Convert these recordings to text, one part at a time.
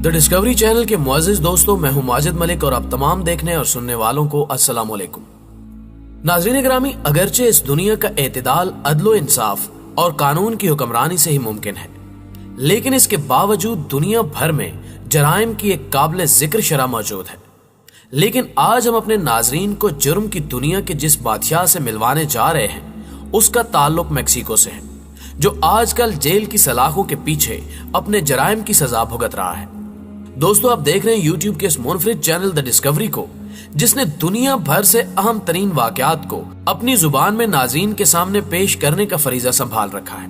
The discovery channel के मुअज़्ज़िज़ दोस्तों, मैं हूं माजिद मलिक और आप तमाम देखने और सुनने वालों को अस्सलाम वालेकुम। नाज़रीन ग्रामी, अगरचे इस दुनिया का एतदाल अदलो इंसाफ और कानून की हुक्मरानी से ही मुमकिन है, लेकिन इसके बावजूद दुनिया भर में जराइम की एक काबिल जिक्र शरह मौजूद है। लेकिन आज हम अपने नाजरीन को जुर्म की दुनिया के जिस बादशाह से मिलवाने जा रहे हैं उसका ताल्लुक मैक्सिको से है, जो आजकल जेल की सलाखों के पीछे अपने जराइम की सजा भुगत रहा है। दोस्तों, आप देख रहे हैं यूट्यूब के इस मुनफरिद चैनल द डिस्कवरी को, जिसने दुनिया भर से अहम तरीन वाकयात को अपनी जुबान में नाज़रीन के सामने पेश करने का फरीजा संभाल रखा है।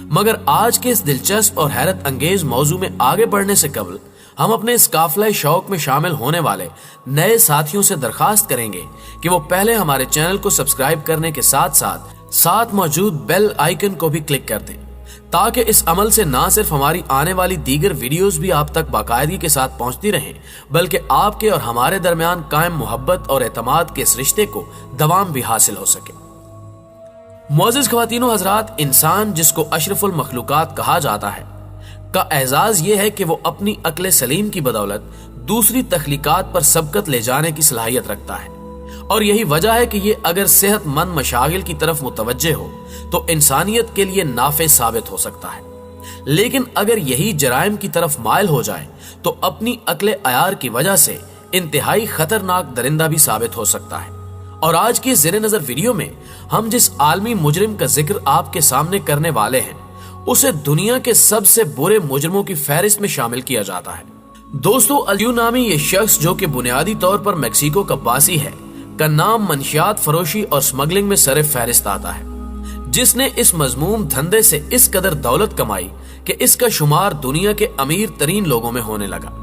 मगर आज के इस दिलचस्प और हैरत अंगेज मौजू में आगे बढ़ने से कबल हम अपने इस काफिला शौक में शामिल होने वाले नए साथियों से दरखास्त करेंगे कि वो पहले हमारे चैनल को सब्सक्राइब करने के साथ मौजूद बेल आइकन को भी क्लिक कर दें, ताकि इस अमल से ना सिर्फ हमारी आने वाली दीगर वीडियोस भी आप तक बाकायदगी के साथ पहुंचती रहें, बल्कि आपके और हमारे दरमियान कायम मोहब्बत और एतमाद के इस रिश्ते को दवाम भी हासिल हो सके। मुअज़्ज़िज़ ख़वातीनो हज़रात, इंसान जिसको अशरफुल मखलूकात कहा जाता है का एजाज ये है कि वो अपनी अक्ल सलीम की बदौलत दूसरी तख्लीकात पर सबकत ले जाने की सलाहियत रखता है, और यही वजह है कि ये अगर सेहतमंद मशागिल की तरफ मुतवज्जे हो तो इंसानियत के लिए नाफे साबित हो सकता है। लेकिन अगर यही जराइम की तरफ मायल हो जाए तो अपनी अक्ल अयार की वजह से इंतहाई खतरनाक दरिंदा भी साबित हो सकता है। और आज की ज़ेरे नजर वीडियो में हम जिस आलमी मुजरिम का जिक्र आपके सामने करने वाले हैं उसे दुनिया के सबसे बुरे मुजरिमों की फहरिस्त में शामिल किया जाता है। दोस्तों, अल्यू नामी ये शख्स, जो कि बुनियादी तौर पर मैक्सिको का बासी है, का नाम मंशियात फरोशी और स्मगलिंग में सरे फहरिस्त आता है, जिसने इस मजमूम धंधे से इस कदर दौलत कमाई कि इसका शुमार दुनिया के अमीर तरीन लोगों में होने लगा।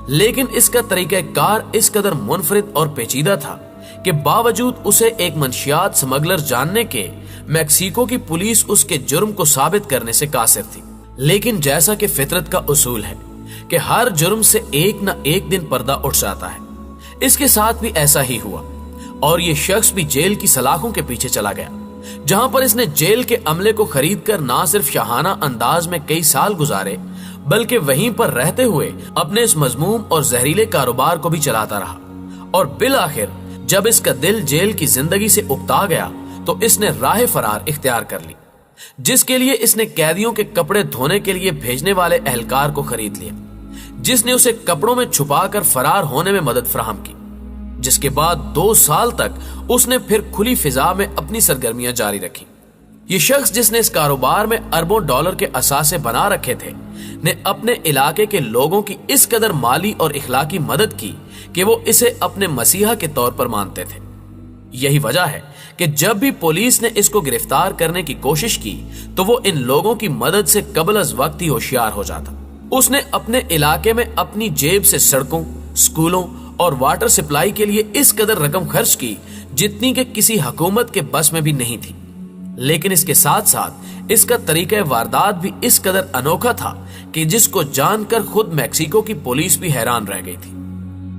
लेकिन इसका तरीका कार इस कदर मुनफरिद और पेचीदा था कि बावजूद उसे एक मंशियात स्मगलर जानने के मैक्सिको की पुलिस उसके जुर्म को साबित करने से कासिर थी। लेकिन जैसा कि फितरत का उसूल है कि हर जुर्म से एक न एक दिन पर्दा उठ जाता है, इसके साथ भी ऐसा ही हुआ और ये शख्स भी जेल की सलाखों के पीछे चला गया, जहां पर इसने जेल के अमले को खरीद कर ना सिर्फ शाहाना अंदाज में कई साल गुजारे, बल्कि वहीं पर रहते हुए अपने इस मजमूम और जहरीले कारोबार को भी चलाता रहा। और बिल आखिर जब इसका दिल जेल की जिंदगी से उकता गया तो इसने राह फरार इख्तियार कर ली, जिसके लिए इसने कैदियों के कपड़े धोने के लिए भेजने वाले एहलकार को खरीद लिया, जिसने उसे कपड़ों में छुपाकर फरार होने में मदद फराहम की। जिसके बाद 2 साल तक उसने फिर खुली फिजा में अपनी सरगर्मियां जारी रखी। ये शख्स, जिसने इस कारोबार में अरबों डॉलर के असासे बना रखे थे, ने अपने इलाके के लोगों की इस कदर माली और इखलाकी मदद की कि वो इसे अपने मसीहा के तौर पर मानते थे। यही वजह है कि जब भी पुलिस ने इसको गिरफ्तार करने की कोशिश की तो वो इन लोगों की मदद से कबल अज वक्त ही होशियार हो जाता। उसने अपने इलाके में अपनी जेब से सड़कों, स्कूलों और वाटर सप्लाई के लिए इस कदर रकम खर्च की जितनी कि किसी हुकूमत के बस में भी नहीं थी। लेकिन इसके साथ साथ इसका तरीका वारदात भी इस कदर अनोखा था कि जिसको जानकर खुद मैक्सिको की पुलिस भी हैरान रह गई थी।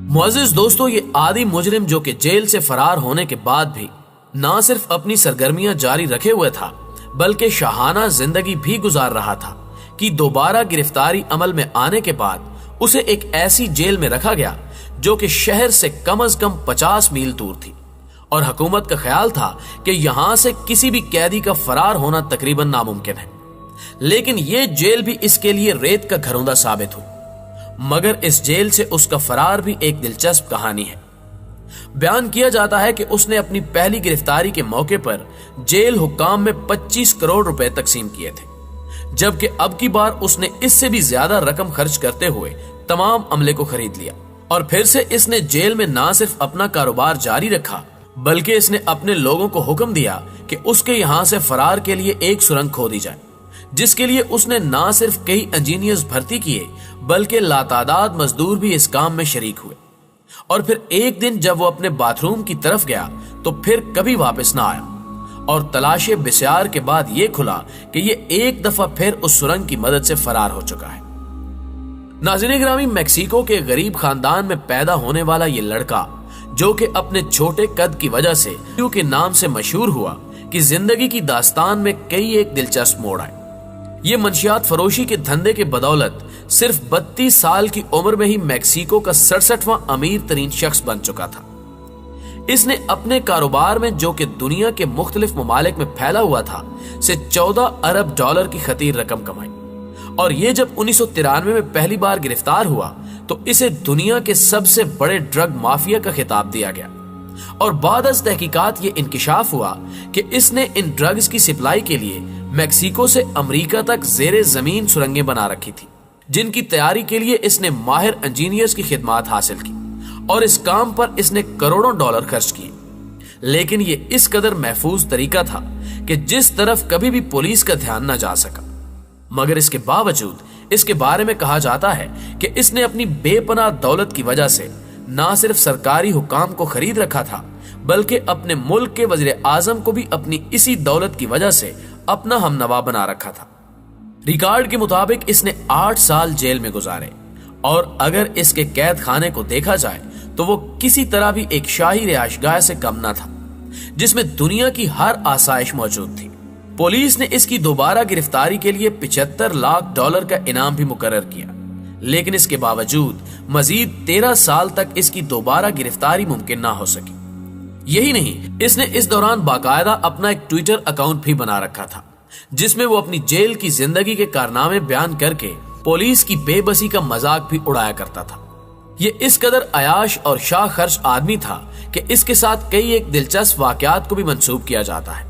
मुअज़्ज़िज़ दोस्तों, ये आदी मुजरिम, जो कि जेल से फरार होने के बाद भी ना सिर्फ अपनी सरगर्मियां जारी रखे हुए था, बल्कि शाहाना जिंदगी भी गुजार रहा था कि दोबारा गिरफ्तारी अमल में आने के बाद उसे एक ऐसी जेल में रखा गया जो कि शहर से कम से कम 50 मील दूर थी, और हुकूमत का ख्याल था कि यहां से किसी भी कैदी का फरार होना तकरीबन नामुमकिन है। लेकिन यह जेल भी इसके लिए रेत का घरौंदा साबित हुई। मगर इस जेल से उसका फरार भी एक दिलचस्प कहानी है। बयान किया जाता है कि उसने अपनी पहली गिरफ्तारी के मौके पर जेल हुक्काम में 25 करोड़ रुपए तकसीम किए थे, जबकि अब की बार उसने इससे भी ज्यादा रकम खर्च करते हुए तमाम अमले को खरीद लिया। और फिर से इसने जेल में ना सिर्फ अपना कारोबार जारी रखा, बल्कि इसने अपने लोगों को हुक्म दिया कि उसके यहां से फरार के लिए एक सुरंग खोदी जाए, जिसके लिए उसने ना सिर्फ कई इंजीनियर्स भर्ती किए, बल्कि लातादाद मजदूर भी इस काम में शरीक हुए। और फिर एक दिन जब वो अपने बाथरूम की तरफ गया तो फिर कभी वापस ना आया, और तलाशे बिस्यार के बाद ये खुला कि ये एक दफा फिर उस सुरंग की मदद से फरार हो चुका है। नाज़रीन ग्रामी, मैक्सिको के गरीब खानदान में पैदा होने वाला ये लड़का, जो कि अपने छोटे कद की वजह से के नाम से मशहूर हुआ, कि जिंदगी की दास्तान में कई एक दिलचस्प मोड़ आए। ये मंशियात फरोशी के धंधे के बदौलत صرف 32 سال کی عمر میں ہی میکسیکو کا 67واں امیر ترین شخص بن چکا تھا۔ اس نے اپنے کاروبار میں، جو کہ دنیا کے مختلف ممالک میں پھیلا ہوا تھا، سے 14 ارب ڈالر کی خطیر رقم کمائی، اور یہ جب 1993 میں پہلی بار گرفتار ہوا تو اسے دنیا کے سب سے بڑے ڈرگ مافیا کا خطاب دیا گیا، اور بعد از تحقیقات یہ انکشاف ہوا کہ اس نے ان ڈرگز کی سپلائی کے لیے میکسیکو سے امریکہ تک زیر زمین سرنگیں بنا رکھی تھی، جن کی تیاری کے لیے اس نے ماہر انجینئرز کی خدمات حاصل کی، اور اس کام پر اس نے کروڑوں ڈالر خرچ کیے۔ لیکن یہ اس قدر محفوظ طریقہ تھا کہ جس طرف کبھی بھی پولیس کا دھیان نہ جا سکا، مگر اس کے باوجود اس کے بارے میں کہا جاتا ہے کہ اس نے اپنی بے پناہ دولت کی وجہ سے نہ صرف سرکاری حکام کو خرید رکھا تھا، بلکہ اپنے ملک کے وزیر اعظم کو بھی اپنی اسی دولت کی وجہ سے اپنا ہمنوا بنا رکھا تھا۔ ریکارڈ کے مطابق اس نے 8 سال جیل میں گزارے، اور اگر اس کے قید خانے کو دیکھا جائے تو وہ کسی طرح بھی ایک شاہی رہائش گاہ سے کم نہ تھا، جس میں دنیا کی ہر آسائش موجود تھی۔ پولیس نے اس کی دوبارہ گرفتاری کے لیے 75 لاکھ ڈالر کا انعام بھی مقرر کیا، لیکن اس کے باوجود مزید 13 سال تک اس کی دوبارہ گرفتاری ممکن نہ ہو سکی۔ یہی نہیں، اس نے اس دوران باقاعدہ اپنا ایک ٹویٹر اکاؤنٹ بھی بنا رکھا تھا، جس میں وہ اپنی جیل کی زندگی کے کارنامے بیان کر کے پولیس کی بے بسی کا مذاق بھی اڑایا کرتا تھا۔ یہ اس قدر عیاش اور شاہ خرچ آدمی تھا کہ اس کے ساتھ کئی ایک دلچسپ واقعات کو بھی منسوب کیا جاتا ہے،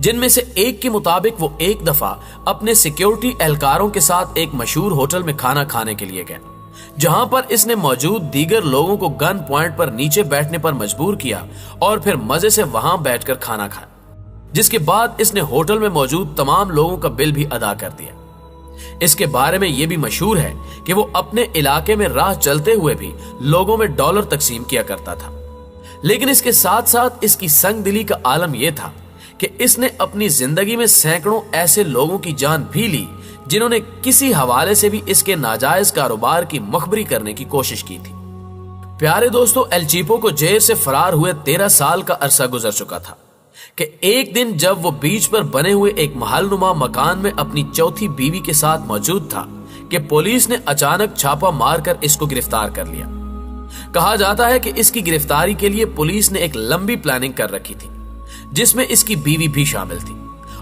جن میں سے ایک کے مطابق وہ ایک دفعہ اپنے سیکیورٹی اہلکاروں کے ساتھ ایک مشہور ہوٹل میں کھانا کھانے کے لیے گیا، جہاں پر اس نے موجود دیگر لوگوں کو گن پوائنٹ پر نیچے بیٹھنے پر مجبور کیا اور پھر مزے سے وہاں بیٹھ کر کھانا کھایا، جس کے بعد اس نے ہوٹل میں موجود تمام لوگوں کا بل بھی ادا کر دیا۔ اس کے بارے میں یہ بھی مشہور ہے کہ وہ اپنے علاقے میں راہ چلتے ہوئے بھی لوگوں میں ڈالر تقسیم کیا کرتا تھا، لیکن اس کے ساتھ ساتھ اس کی سنگ دلی کا عالم یہ تھا کہ اس نے اپنی زندگی میں سینکڑوں ایسے لوگوں کی جان بھی لی جنہوں نے کسی حوالے سے بھی اس کے ناجائز کاروبار کی مخبری کرنے کی کوشش کی تھی۔ پیارے دوستو، ایل چیپو کو جیل سے فرار ہوئے 13 سال کا عرصہ گزر چکا تھا کہ ایک دن جب وہ بیچ پر بنے ہوئے ایک محل نما مکان میں اپنی چوتھی بیوی کے ساتھ موجود تھا کہ پولیس نے اچانک چھاپا مار کر اس کو گرفتار کر لیا۔ کہا جاتا ہے کہ اس کی گرفتاری کے لیے پولیس نے ایک لمبی پلاننگ کر رکھی تھی، جس میں اس کی بیوی بھی شامل تھی،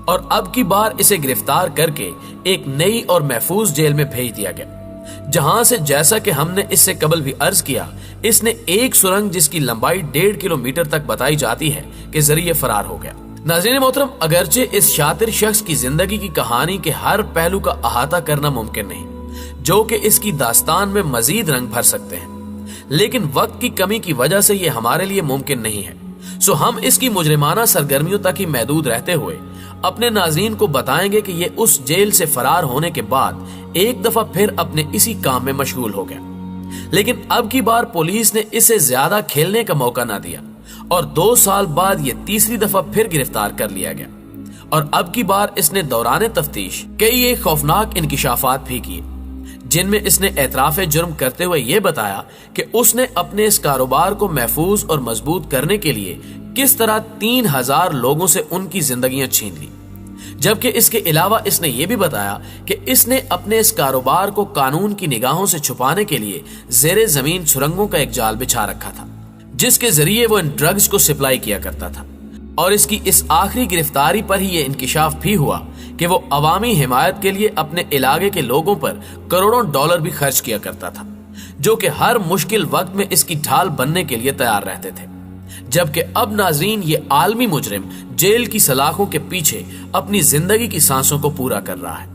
اور اب کی بار اسے گرفتار کر کے ایک نئی اور محفوظ جیل میں بھیج دیا گیا، جہاں سے جیسا کہ ہم نے اس سے قبل بھی عرض کیا، اس نے ایک سرنگ جس کی لمبائی 1.5 کلومیٹر تک بتائی جاتی ہے کے ذریعے فرار ہو گیا۔ ناظرین محترم، اگرچہ اس شاطر شخص کی زندگی کی کہانی کے ہر پہلو کا احاطہ کرنا ممکن نہیں، جو کہ اس کی داستان میں مزید رنگ بھر سکتے ہیں، لیکن وقت کی کمی کی وجہ سے یہ ہمارے لیے ممکن نہیں ہے، سو ہم اس کی مجرمانہ سرگرمیوں تک ہی محدود رہتے ہوئے اپنے ناظرین کو بتائیں گے کہ یہ اس جیل سے فرار ہونے کے بعد ایک دفعہ پھر اپنے اسی کام میں مشغول ہو گیا، لیکن اب کی بار پولیس نے اسے زیادہ کھیلنے کا موقع نہ دیا، اور 2 سال بعد یہ تیسری دفعہ پھر گرفتار کر لیا گیا، اور اب کی بار اس نے دوران تفتیش کئی ایک خوفناک انکشافات بھی کیے، جن میں اس نے اعتراف جرم کرتے ہوئے یہ بتایا کہ اس نے اپنے اس کاروبار کو محفوظ اور مضبوط کرنے کے لیے کس طرح 3000 لوگوں سے ان کی زندگیاں چھین لی، جبکہ اس کے علاوہ اس نے یہ بھی بتایا کہ اس نے اپنے اس کاروبار کو قانون کی نگاہوں سے چھپانے کے لیے زیر زمین سرنگوں کا ایک جال بچھا رکھا تھا، جس کے ذریعے وہ ان ڈرگز کو سپلائی کیا کرتا تھا، اور اس کی اس آخری گرفتاری پر ہی یہ انکشاف بھی ہوا کہ وہ عوامی حمایت کے لیے اپنے علاقے کے لوگوں پر کروڑوں ڈالر بھی خرچ کیا کرتا تھا، جو کہ ہر مشکل وقت میں اس کی ڈھال بننے کے لیے تیار رہتے تھے، جبکہ اب ناظرین یہ عالمی مجرم جیل کی سلاخوں کے پیچھے اپنی زندگی کی سانسوں کو پورا کر رہا ہے۔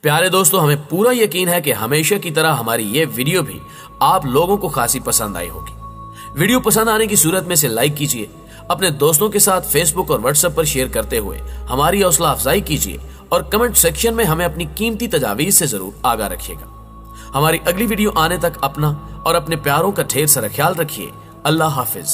پیارے دوستو، ہمیں پورا یقین ہے کہ ہمیشہ کی طرح ہماری یہ ویڈیو بھی آپ لوگوں کو خاصی پسند آئی ہوگی۔ ویڈیو پسند آنے کی صورت میں سے لائک کیجئے، اپنے دوستوں کے ساتھ فیس بک اور واٹس ایپ پر شیئر کرتے ہوئے ہماری حوصلہ افزائی کیجئے، اور کمنٹ سیکشن میں ہمیں اپنی قیمتی تجاویز سے ضرور آگاہ رکھیے گا۔ ہماری اگلی ویڈیو آنے تک اپنا اور اپنے پیاروں کا ڈھیر سارا خیال رکھیے۔ اللہ حافظ۔